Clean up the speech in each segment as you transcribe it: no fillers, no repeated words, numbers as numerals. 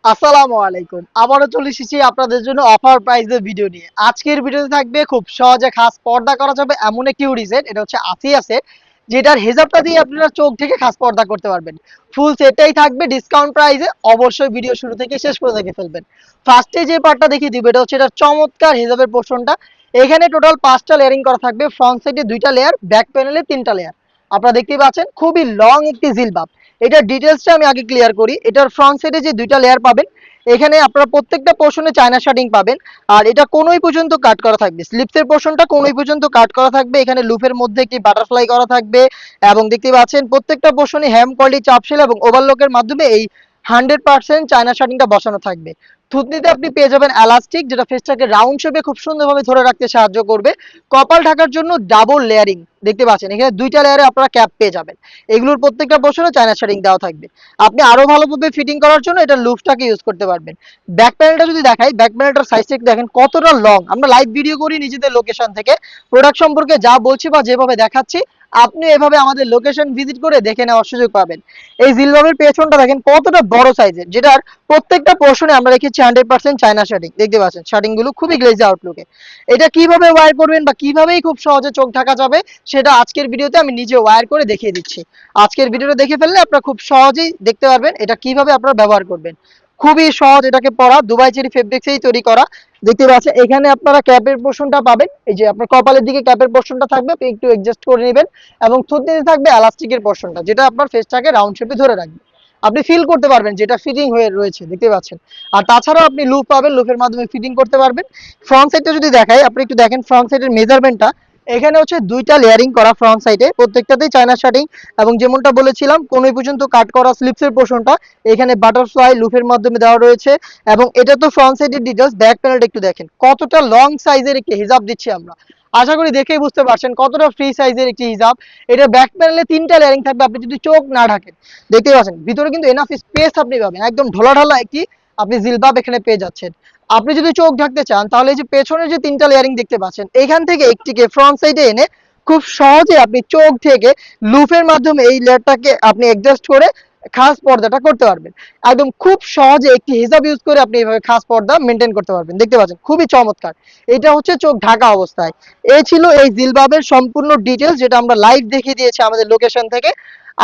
আসসালামু আলাইকুম। আবারও চলে এসেছি আপনাদের জন্য অফার প্রাইসের ভিডিও নিয়ে। আজকের ভিডিওতে থাকবে খুব সহজে খাস পর্দা করা যাবে এমন একটি হুডি সেট। এটা হচ্ছে আসিয়া সেট। যেটার হেজাবটা দিয়ে আপনারা চোখ থেকে খাস পর্দা করতে পারবেন। ফুল সেটটাই থাকবে ডিসকাউন্ট প্রাইসে। অবশ্যই ভিডিও শুরু থেকে শেষ করে দেখে ফেলবেন। ফার্স্টে যে পার্টটা দেখিয়ে দিব এটা হচ্ছে এটার চমৎকার হেজাবের পোরশনটা। এখানে টোটাল 5টা লেয়ারিং করা থাকবে। ফ্রন্ট সাইডে 2টা লেয়ার, ব্যাক প্যানেলে 3টা লেয়ার। আপনারা দেখতেই পাচ্ছেন খুবই লং একটি জিলবাব। এটার ডিটেলসটা আমি আগে ক্লিয়ার করি। এটার ফ্রন্ট সাইডে যে 2টা লেয়ার পাবেন, এখানে আপনারা প্রত্যেকটা পোর্শনে চায়না শার্টিং পাবেন। আর এটা কোনোই পর্যন্ত কাট করা থাকবে, স্লিপসের পোর্শনটা কোনোই পর্যন্ত কাট করা থাকবে। এখানে লুপের মধ্যে একটি বাটারফ্লাই করা থাকবে এবং দেখতে পাচ্ছেন প্রত্যেকটা পোর্শনে হ্যাম কোয়ালিটি চাপশেল এবং ওভারলকের মাধ্যমে এই 100% চায়না শার্টিংটা বসানো থাকবে। থুতনিতে আপনি পেয়ে যাবেন এলাস্টিক, যেটা ফেসটাকে রাউন্ড শেপে খুব সুন্দরভাবে ধরে রাখতে সাহায্য করবে। কপাল ঢাকার জন্য ডাবল লেয়ারিং দেখতে পাচ্ছেন, এখানে 2টা লেয়ারে আপনারা ক্যাপ পেয়ে যাবেন। এগুলোর প্রত্যেকটা পোর্শনে চায়না শার্টিং দেওয়া থাকবে। আপনি আরো ভালোভাবে ফিটিং করার জন্য এটা লুফটাকে ইউজ করতে পারবেন। ব্যাক প্যানেলটা যদি দেখাই, ব্যাক প্যানেলটার সাইজটা একটু দেখেন কতটা লং। আমরা লাইভ ভিডিও করি নিজেদের লোকেশন থেকে, প্রোডাক্ট সম্পর্কে যা বলছি বা যেভাবে দেখাচ্ছি আপনি এভাবে আমাদের লোকেশন ভিজিট করে দেখে নেওয়ার সুযোগ পাবেন। এই জিলবাবের পেছনটা দেখেন কতটা বড় সাইজের, যেটার প্রত্যেকটা পোর্শনে আমরা রেখেছি 100% চায়না শার্টিং। দেখতে পাচ্ছেন শার্টিং গুলো খুবই গ্লেজি আউটলুকে। এটা কিভাবে ওয়্যার করবেন বা কিভাবেই খুব সহজে চোখ ঢাকা যাবে সেটা আজকের ভিডিওতে আমি নিজে ওয়্যার করে দেখিয়ে দিচ্ছি। আজকের ভিডিওটা দেখে ফেললে আপনারা খুব সহজেই দেখতে পারবেন এটা কিভাবে আপনারা ব্যবহার করবেন। খুবই সহজ এটাকে পরা, দুবাই চেরি ফেব্রিক্সেই তৈরি করা। দেখতে পাচ্ছেন এখানে আপনারা ক্যাপের পোর্শনটা পাবেন। এই যে আপনার কপালের দিকে ক্যাপের পোর্শনটা থাকবে, আপনি একটু অ্যাডজাস্ট করে নেবেন। এবং থুতনিতে থাকবে এলাস্টিকের পোর্শনটা, যেটা আপনার ফেসটাকে রাউন্ড শেপে ধরে রাখবে। আপনি ফিল করতে পারবেন যেটা ফিটিং হয়ে রয়েছে, দেখতে পাচ্ছেন। আর তাছাড়াও আপনি লুপ পাবেন, লুপের মাধ্যমে ফিটিং করতে পারবেন। ফ্রন্ট সাইডটা যদি দেখাই, আপনি একটু দেখেন ফ্রন্ট সাইডের মেজারমেন্টটা। এখানে হচ্ছে 2টা লেয়ারিং করা ফ্রন্ট সাইডে, প্রত্যেকটাতেই চায়না শার্টিং। এবং যেমনটা বলেছিলাম কোনোই পর্যন্ত কাট করা স্লিপসের পোর্শনটা এখানে বাটারফ্লাই লুপের মাধ্যমে দেওয়া রয়েছে। এবং এটা তো ফ্রন্ট সাইডের ডিটেলস। ব্যাক প্যানেলটা একটু দেখেন কতটা লং সাইজের একটি হিজাব দিচ্ছি আমরা। আশা করি দেখেই বুঝতে পারছেন কতটা ফ্রি সাইজের একটি হিজাব। এটা ব্যাক প্যানেলে 3টা লেয়ারিং থাকবে, আপনি যদি চোখ না ঢাকেন। দেখতে পাচ্ছেন ভিতরে কিন্তু এনাফ স্পেস আপনি পাবেন, একদম ঢোলাঢালা একটি আপনি জিলবাব এখানে পেয়ে যাচ্ছেন। আপনি যদি চোখ ঢাকতে চান তাহলে এই যে পেছনের যে 3টা লেয়ারিং দেখতে পাচ্ছেন, এখান থেকে একটিকে ফ্রন্ট সাইডে এনে খুব সহজে আপনি চোখ থেকে লুপের মাধ্যমে এই লেয়ারটাকে আপনি অ্যাডজাস্ট করে খাস পর্দাটা করতে পারবেন। একদম খুব সহজে একটি হিজাব ইউজ করে আপনি এইভাবে খাস পর্দা মেনটেন করতে পারবেন। দেখতে পাচ্ছেন খুবই চমৎকার। এটা হচ্ছে চোখ ঢাকা অবস্থায়। এই ছিল এই জিলবাবের সম্পূর্ণ ডিটেলস, যেটা আমরা লাইভ দেখিয়ে দিয়েছি আমাদের লোকেশন থেকে।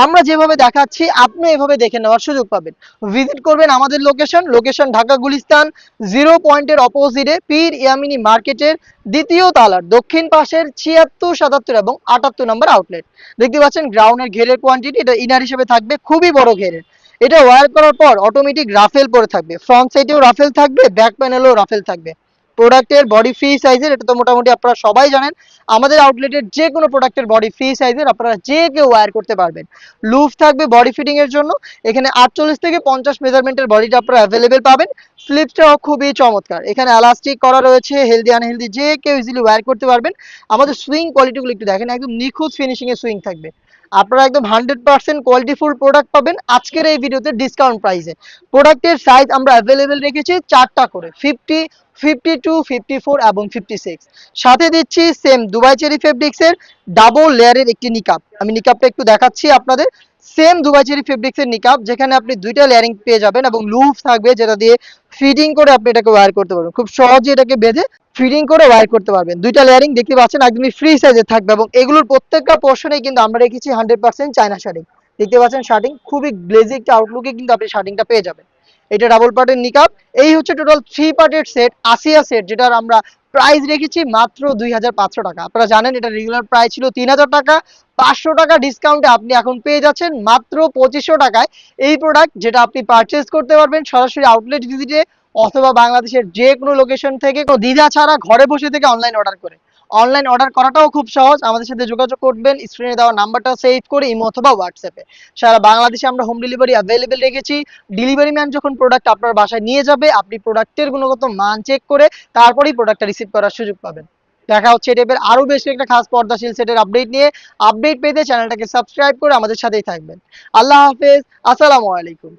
আমরা যেভাবে দেখাচ্ছি আপনি এভাবে দেখে নেওয়ার সুযোগ পাবেন। ভিজিট করবেন আমাদের লোকেশন ঢাকা গুলিস্তান 0 পয়েন্টের অপোজিটে পীর ইয়ামিনী মার্কেটের 2য় তালার দক্ষিণ পাশের 76, 77 এবং 78 নম্বর আউটলেট। দেখতে পাচ্ছেন গ্রাউন্ডের ঘেরের কোয়ান্টিটি এটা ইনার হিসেবে থাকবে, খুবই বড় ঘেরের। এটা ওয়্যার করার পর অটোমেটিক রাফেল পরে থাকবে, ফ্রন্ট সাইডেও রাফেল থাকবে, ব্যাক প্যানেলেও রাফেল থাকবে। প্রোডাক্টের বডি ফ্রি সাইজের, এটা তো মোটামুটি আপনারা সবাই জানেন। আমাদের আউটলেটের যে কোনো প্রোডাক্টের বডি ফ্রি সাইজের, আপনারা যে কেউ ওয়্যার করতে পারবেন। লুপ থাকবে বডি ফিটিং এর জন্য। এখানে 48 থেকে 50 মেজারমেন্টের বডিটা আপনারা অ্যাভেলেবেল পাবেন। স্লিপসটাও খুবই চমৎকার, এখানে এলাস্টিক করা রয়েছে, হেলদি আনহেলদি যে কেউ ইজিলি ওয়্যার করতে পারবেন। আমাদের সুইং কোয়ালিটিগুলো একটু দেখেন, একদম নিখুঁত ফিনিশিং এর সুইং থাকবে। আপনারা একদম 100% কোয়ালিটিফুল প্রোডাক্ট পাবেন আজকের এই ভিডিওতে ডিসকাউন্ট প্রাইসে। প্রোডাক্টের সাইজ আমরা অ্যাভেলেবেল রেখেছি 4টা করে, 50, 52, 54 এবং 56। সাথে দিচ্ছি সেম দুবাই চেরি ফেব্রিক্সের ডাবল লেয়ারের একটি নিকাপ। আমি নিকাপটা একটু দেখাচ্ছি আপনাদের। সেম দুবাই চেরি ফেব্রিক্সের নিকাপ, যেখানে আপনি 2টা লেয়ারিং পেয়ে যাবেন এবং লুপ থাকবে, যেটা দিয়ে ফিটিং করে আপনি এটাকে ওয়্যার করতে পারবেন। খুব সহজে এটাকে বেঁধে ফিটিং করে ওয়্যার করতে পারবেন। 2টা লেয়ারিং দেখতে পাচ্ছেন একদমই ফ্রি সাইজে থাকবে এবং এগুলোর প্রত্যেকটা পোর্শনেই কিন্তু আমরা রেখেছি 100% চায়না শার্টিং। দেখতে পাচ্ছেন শার্টিং খুবই গ্লেজি একটা আউটলুকে কিন্তু আপনি শার্টিংটা পেয়ে যাবেন। এটা ডাবল পার্টের নিকাপ। এই হচ্ছে টোটাল 3 পার্টের সেট, আসিয়া সেট, যেটার আমরা প্রাইস রেখেছি মাত্র 2500 টাকা। আপনারা জানেন এটা রেগুলার প্রাইস ছিল 3000 টাকা। 500 টাকা ডিসকাউন্টে আপনি এখন পেয়ে যাচ্ছেন মাত্র 2500 টাকায় এই প্রোডাক্ট, যেটা আপনি পারচেজ করতে পারবেন সরাসরি আউটলেট ভিজিটে অথবা বাংলাদেশের যে কোনো লোকেশন থেকে, কোনো দ্বিধা ছাড়া ঘরে বসে থেকে অনলাইন অর্ডার করে। অনলাইন অর্ডার করাটাও খুব সহজ, আমাদের সাথে যোগাযোগ করবেন, স্ক্রিনে দেওয়া নাম্বারটা সেভ করে ইমো অথবা হোয়াটসঅ্যাপে। সারা বাংলাদেশে আমরা হোম ডেলিভারি অ্যাভেলেবেল রেখেছি। ডেলিভারি ম্যান যখন প্রোডাক্ট আপনার বাসায় নিয়ে যাবে, আপনি প্রোডাক্টের গুণগত মান চেক করে তারপরেই প্রোডাক্টটা রিসিভ করার সুযোগ পাবেন। দেখা হচ্ছে এই টাইপের আরো বেশ একটা খাস পর্দাশীল সেটের আপডেট নিয়ে। আপডেট পেতে চ্যানেলটাকে সাবস্ক্রাইব করে আমাদের সাথেই থাকবেন। আল্লাহ হাফেজ, আসসালামু আলাইকুম।